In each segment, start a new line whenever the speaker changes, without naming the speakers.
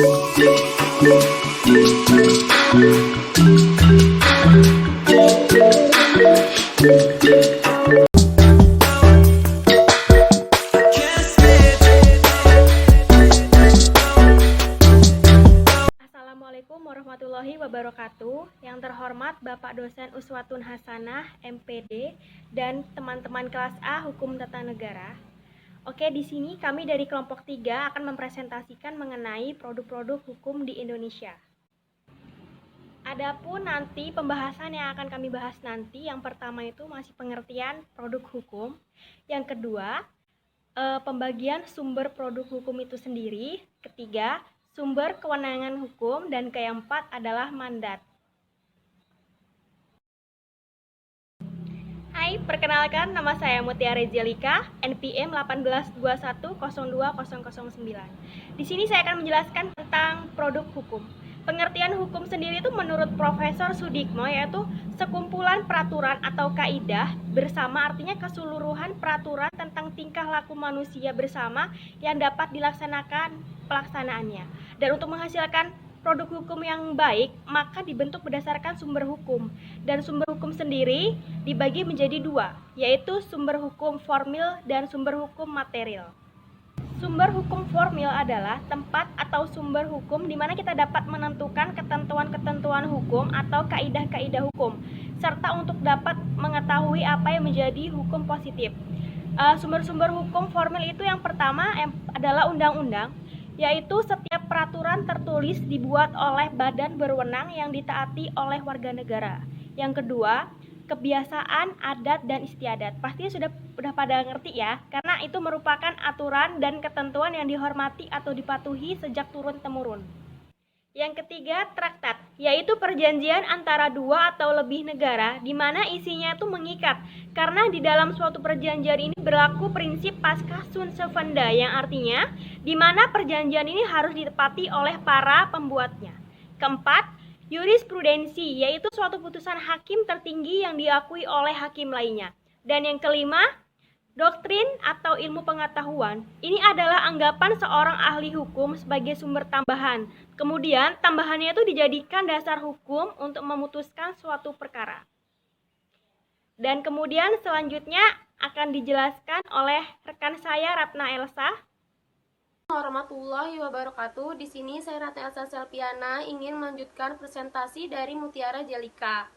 Assalamualaikum warahmatullahi wabarakatuh. Yang terhormat Bapak Dosen Uswatun Hasanah, MPD, dan teman-teman kelas A Hukum Tata Negara. Oke, di sini kami dari kelompok 3 akan mempresentasikan mengenai produk-produk hukum di Indonesia. Adapun nanti pembahasan yang akan kami bahas nanti, yang pertama itu masih pengertian produk hukum, yang kedua pembagian sumber produk hukum itu sendiri, ketiga sumber kewenangan hukum, dan keempat adalah mandat. Hai, perkenalkan nama saya Mutia Rezialika, NPM 1821020009. Di sini saya akan menjelaskan tentang produk hukum. Pengertian hukum sendiri itu menurut Profesor Sudikmo yaitu sekumpulan peraturan atau kaidah bersama, artinya keseluruhan peraturan tentang tingkah laku manusia bersama yang dapat dilaksanakan pelaksanaannya. Dan untuk menghasilkan produk hukum yang baik, maka dibentuk berdasarkan sumber hukum. Dan sumber hukum sendiri dibagi menjadi dua, yaitu sumber hukum formil dan sumber hukum material. Sumber hukum formil adalah tempat atau sumber hukum di mana kita dapat menentukan ketentuan-ketentuan hukum atau kaidah-kaidah hukum, serta untuk dapat mengetahui apa yang menjadi hukum positif. Sumber-sumber hukum formil itu yang pertama adalah undang-undang, yaitu setiap peraturan tertulis dibuat oleh badan berwenang yang ditaati oleh warga negara. Yang kedua, kebiasaan, adat, dan istiadat. Pastinya sudah pada ngerti ya, karena itu merupakan aturan dan ketentuan yang dihormati atau dipatuhi sejak turun-temurun. Yang ketiga, traktat, yaitu perjanjian antara dua atau lebih negara, di mana isinya itu mengikat, karena di dalam suatu perjanjian ini berlaku prinsip pasca sunt servanda, yang artinya di mana perjanjian ini harus ditepati oleh para pembuatnya. Keempat, jurisprudensi, yaitu suatu putusan hakim tertinggi yang diakui oleh hakim lainnya. Dan yang kelima, doktrin atau ilmu pengetahuan. Ini adalah anggapan seorang ahli hukum sebagai sumber tambahan. Kemudian tambahannya itu dijadikan dasar hukum untuk memutuskan suatu perkara. Dan kemudian selanjutnya akan dijelaskan oleh rekan saya Ratna Elsa.
Warahmatullahi wabarakatuh. Di sini saya Ratna Elsa Selpiana ingin melanjutkan presentasi dari Mutiara Jalika.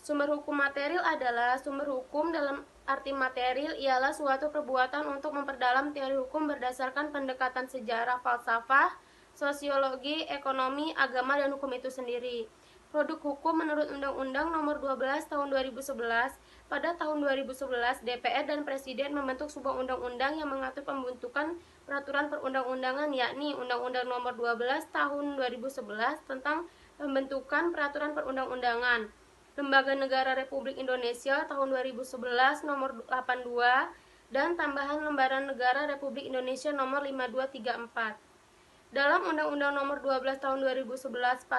Sumber hukum material adalah sumber hukum dalam arti material ialah suatu perbuatan untuk memperdalam teori hukum berdasarkan pendekatan sejarah, falsafah, sosiologi, ekonomi, agama, dan hukum itu sendiri. Produk hukum menurut Undang-Undang Nomor 12 Tahun 2011. Pada tahun 2011, DPR dan Presiden membentuk sebuah undang-undang yang mengatur pembentukan peraturan perundang-undangan, yakni Undang-Undang Nomor 12 Tahun 2011 tentang pembentukan peraturan perundang-undangan. Lembaga Negara Republik Indonesia tahun 2011 Nomor 82 dan tambahan Lembaran Negara Republik Indonesia Nomor 5234. Dalam Undang-Undang Nomor 12 Tahun 2011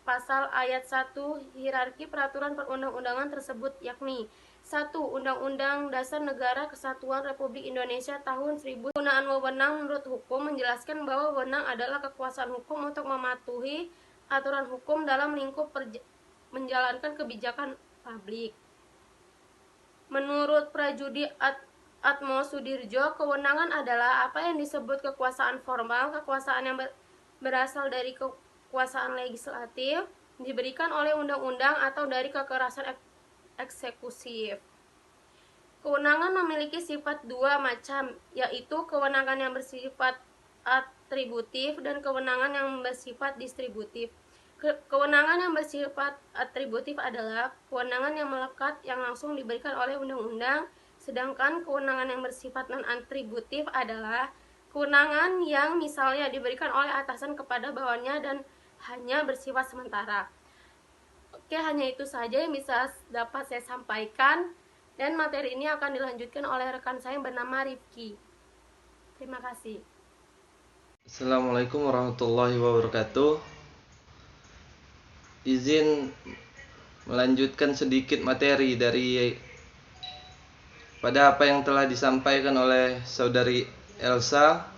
pasal ayat 1 hierarki peraturan perundang-undangan tersebut yakni 1. Undang-Undang Dasar Negara Kesatuan Republik Indonesia tahun 1000. Penggunaan wewenang menurut hukum menjelaskan bahwa wewenang adalah kekuasaan hukum untuk mematuhi aturan hukum dalam lingkup menjalankan kebijakan publik. Menurut Prajudi Atmo Sudirjo, kewenangan adalah apa yang disebut kekuasaan formal, kekuasaan yang berasal dari kekuasaan legislatif, diberikan oleh undang-undang atau dari kekerasan eksekutif. Kewenangan memiliki sifat dua macam, yaitu kewenangan yang bersifat atributif dan kewenangan yang bersifat distributif. Kewenangan yang bersifat atributif adalah kewenangan yang melekat yang langsung diberikan oleh undang-undang, sedangkan kewenangan yang bersifat non-atributif adalah kewenangan yang misalnya diberikan oleh atasan kepada bawahannya dan hanya bersifat sementara. Oke, hanya itu saja yang bisa dapat saya sampaikan, dan materi ini akan dilanjutkan oleh rekan saya yang bernama Rifki. Terima kasih.
Assalamualaikum warahmatullahi wabarakatuh. Izin melanjutkan sedikit materi dari pada apa yang telah disampaikan oleh saudari Elsa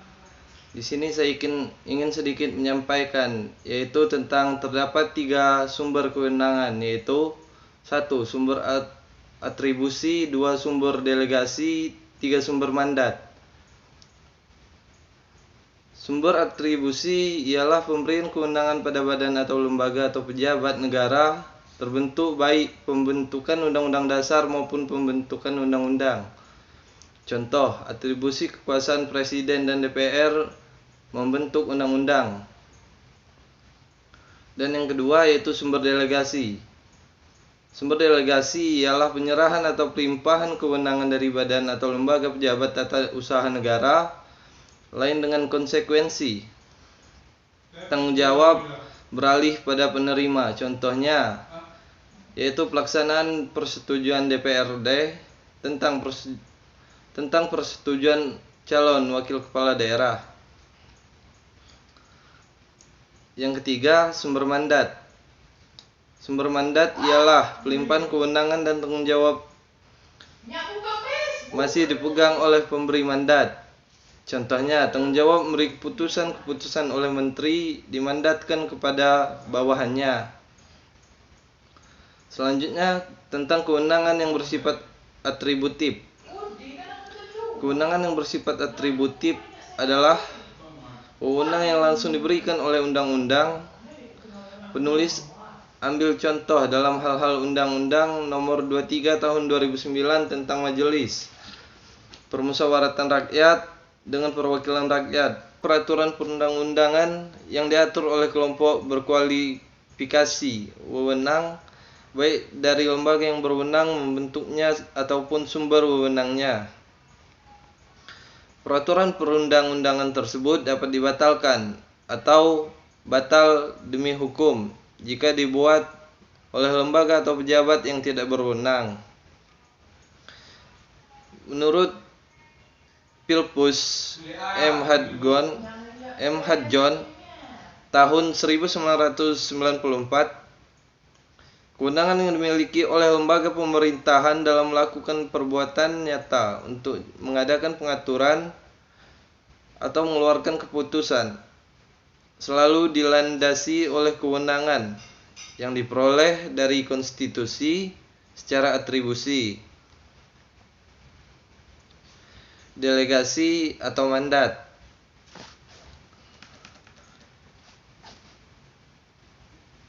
Di sini saya ingin sedikit menyampaikan, yaitu tentang terdapat 3 sumber kewenangan, yaitu 1. Sumber atribusi, 2. Sumber delegasi, 3. Sumber mandat. Sumber atribusi ialah pemberian kewenangan pada badan atau lembaga atau pejabat negara terbentuk baik pembentukan undang-undang dasar maupun pembentukan undang-undang. Contoh, atribusi kekuasaan Presiden dan DPR membentuk undang-undang. Dan yang kedua yaitu sumber delegasi. Sumber delegasi ialah penyerahan atau pelimpahan kewenangan dari badan atau lembaga pejabat tata usaha negara lain dengan konsekuensi tanggung jawab beralih pada penerima. Contohnya yaitu pelaksanaan persetujuan DPRD tentang persetujuan calon wakil kepala daerah. Yang ketiga, sumber mandat. Sumber mandat ialah pelimpahan kewenangan dan tanggung jawab masih dipegang oleh pemberi mandat. Contohnya, tanggung jawab memberi keputusan oleh menteri dimandatkan kepada bawahannya. Selanjutnya, tentang kewenangan yang bersifat atributif. Kewenangan yang bersifat atributif adalah wewenang yang langsung diberikan oleh undang-undang. Penulis ambil contoh dalam hal-hal Undang-Undang Nomor 23 Tahun 2009 tentang Majelis Permusyawaratan Rakyat dengan Perwakilan Rakyat, peraturan perundang-undangan yang diatur oleh kelompok berkualifikasi wewenang baik dari lembaga yang berwenang membentuknya ataupun sumber wewenangnya. Peraturan perundang-undangan tersebut dapat dibatalkan atau batal demi hukum jika dibuat oleh lembaga atau pejabat yang tidak berwenang. Menurut Pilpus M. Hadjon tahun 1994, kewenangan yang dimiliki oleh lembaga pemerintahan dalam melakukan perbuatan nyata untuk mengadakan pengaturan atau mengeluarkan keputusan selalu dilandasi oleh kewenangan yang diperoleh dari konstitusi secara atribusi, delegasi atau mandat.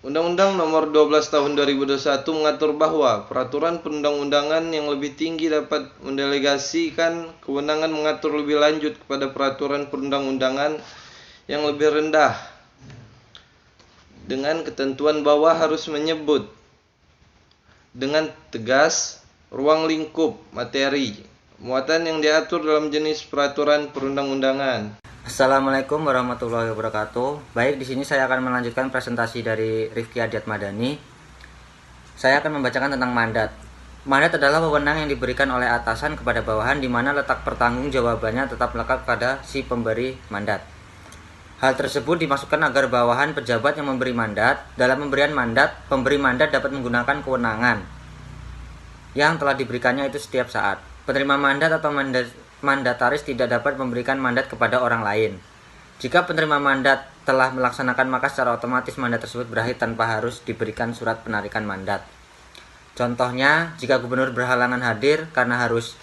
Undang-Undang Nomor 12 Tahun 2021 mengatur bahwa peraturan perundang-undangan yang lebih tinggi dapat mendelegasikan kewenangan mengatur lebih lanjut kepada peraturan perundang-undangan yang lebih rendah dengan ketentuan bahwa harus menyebut dengan tegas ruang lingkup materi muatan yang diatur dalam jenis peraturan perundang-undangan.
Assalamualaikum warahmatullahi wabarakatuh. Baik, di sini saya akan melanjutkan presentasi dari Rifki Adiat Madani. Saya akan membacakan tentang mandat. Mandat adalah wewenang yang diberikan oleh atasan kepada bawahan di mana letak pertanggungjawabannya tetap melekat pada si pemberi mandat. Hal tersebut dimaksudkan agar bawahan pejabat yang memberi mandat, dalam pemberian mandat, pemberi mandat dapat menggunakan kewenangan yang telah diberikannya itu setiap saat. Penerima mandat atau mandataris tidak dapat memberikan mandat kepada orang lain. Jika penerima mandat telah melaksanakan, maka secara otomatis mandat tersebut berakhir tanpa harus diberikan surat penarikan mandat. Contohnya, jika gubernur berhalangan hadir karena harus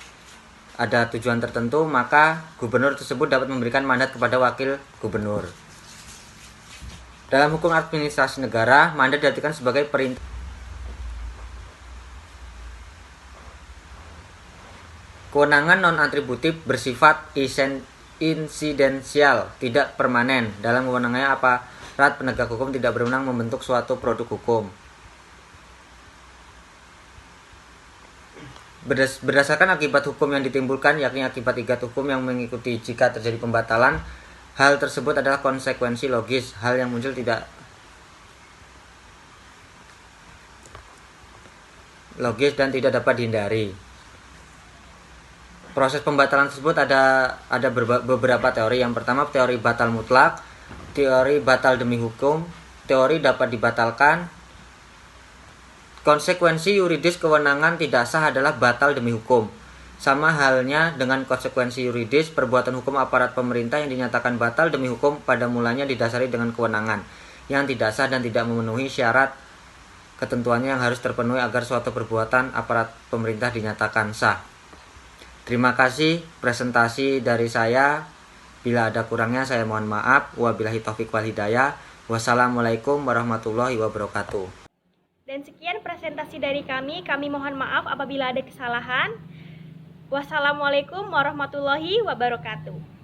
ada tujuan tertentu, maka gubernur tersebut dapat memberikan mandat kepada wakil gubernur. Dalam hukum administrasi negara, mandat diartikan sebagai perintah. Kewenangan non-atributif bersifat insidensial, tidak permanen. Dalam kewenangannya, aparat penegak hukum tidak berwenang membentuk suatu produk hukum. Berdasarkan akibat hukum yang ditimbulkan, yakni akibat igat hukum yang mengikuti jika terjadi pembatalan, hal tersebut adalah konsekuensi logis, hal yang muncul tidak logis dan tidak dapat dihindari. Proses pembatalan tersebut ada beberapa teori. Yang pertama, teori batal mutlak, teori batal demi hukum, teori dapat dibatalkan. Konsekuensi yuridis kewenangan tidak sah adalah batal demi hukum. Sama halnya dengan konsekuensi yuridis, perbuatan hukum aparat pemerintah yang dinyatakan batal demi hukum pada mulanya didasari dengan kewenangan yang tidak sah dan tidak memenuhi syarat ketentuannya yang harus terpenuhi agar suatu perbuatan aparat pemerintah dinyatakan sah. Terima kasih presentasi dari saya. Bila ada kurangnya saya mohon maaf. Wabillahi taufik wal hidayah. Wassalamualaikum warahmatullahi wabarakatuh.
Dan sekian presentasi dari kami mohon maaf apabila ada kesalahan. Wassalamualaikum warahmatullahi wabarakatuh.